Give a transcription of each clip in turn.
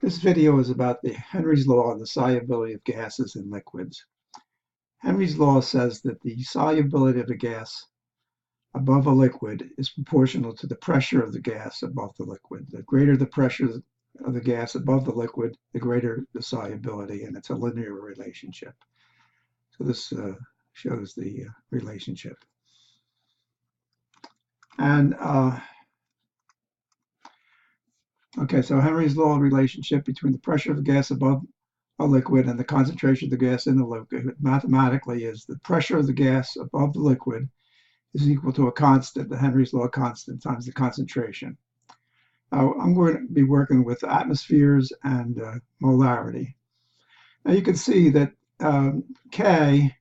This video is about the Henry's law and the solubility of gases in liquids. Henry's law says that the solubility of a gas above a liquid is proportional to the pressure of the gas above the liquid. The greater the pressure of the gas above the liquid, the greater the solubility, and it's a linear relationship. So this shows the relationship. And okay, so Henry's law relationship between the pressure of the gas above a liquid and the concentration of the gas in the liquid mathematically is the pressure of the gas above the liquid is equal to a constant, the Henry's law constant, times the concentration. Now, I'm going to be working with atmospheres and molarity. Now you can see that K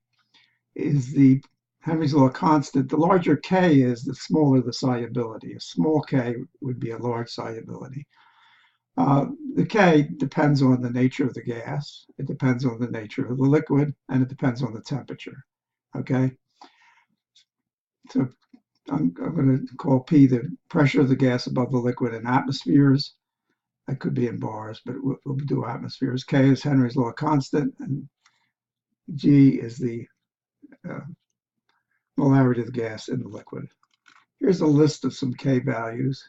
is the Henry's law constant. The larger K is, the smaller the solubility. A small K would be a large solubility. The K depends on the nature of the gas, it depends on the nature of the liquid, and it depends on the temperature. Okay, so I'm going to call P the pressure of the gas above the liquid in atmospheres. That could be in bars, but we'll do atmospheres. K is Henry's law constant, and G is the molarity of the gas in the liquid. Here's a list of some K values.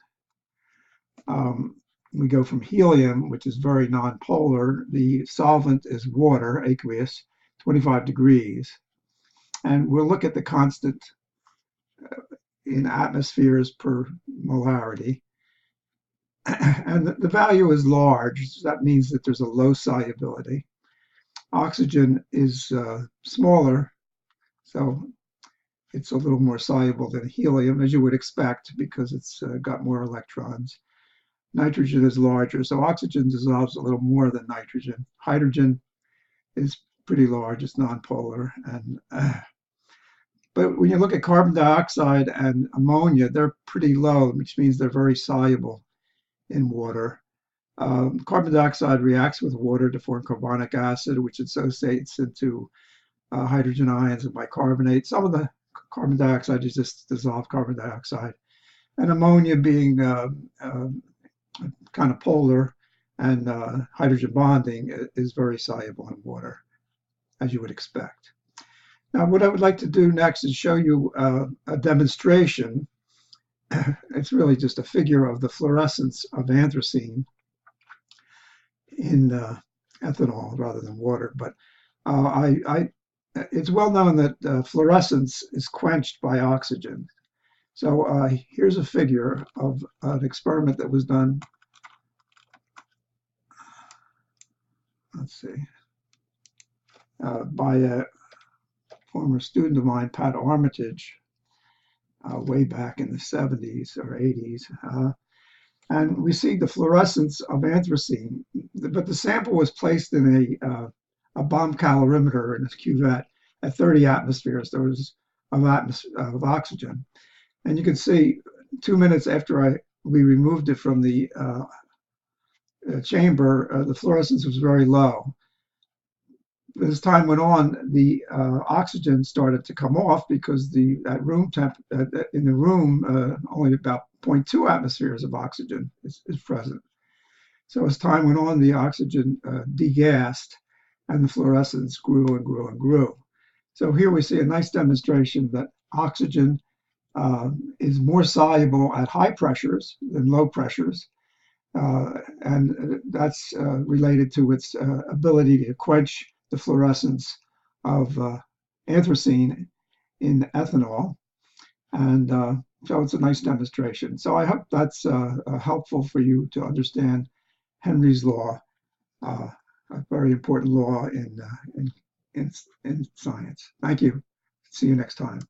We go from helium, which is very nonpolar. The solvent is water, aqueous, 25 degrees. And we'll look at the constant in atmospheres per molarity. And the value is large. So that means that there's a low solubility. Oxygen is smaller, so it's a little more soluble than helium, as you would expect, because it's got more electrons. Nitrogen is larger, so oxygen dissolves a little more than nitrogen. Hydrogen is pretty large, it's nonpolar. But when you look at carbon dioxide and ammonia, they're pretty low, which means they're very soluble in water. Carbon dioxide reacts with water to form carbonic acid, which associates into hydrogen ions and bicarbonate. Some of the carbon dioxide is just dissolved carbon dioxide. And ammonia being kind of polar and hydrogen bonding is very soluble in water, as you would expect. Now, what I would like to do next is show you a demonstration. It's really just a figure of the fluorescence of anthracene in ethanol rather than water. But it's well known that fluorescence is quenched by oxygen. So here's a figure of an experiment that was done. Let's see, by a former student of mine, Pat Armitage, way back in the 70s or 80s. And we see the fluorescence of anthracene, but the sample was placed in a bomb calorimeter in a cuvette at 30 atmospheres of oxygen. And you can see 2 minutes after we removed it from the chamber, the fluorescence was very low. As time went on, the oxygen started to come off because that room temp in the room only about 0.2 atmospheres of oxygen is present. So as time went on, the oxygen degassed, and the fluorescence grew and grew and grew. So here we see a nice demonstration that oxygen is more soluble at high pressures than low pressures. And that's related to its ability to quench the fluorescence of anthracene in ethanol. And so it's a nice demonstration. So I hope that's helpful for you to understand Henry's law, a very important law in science. Thank you. See you next time.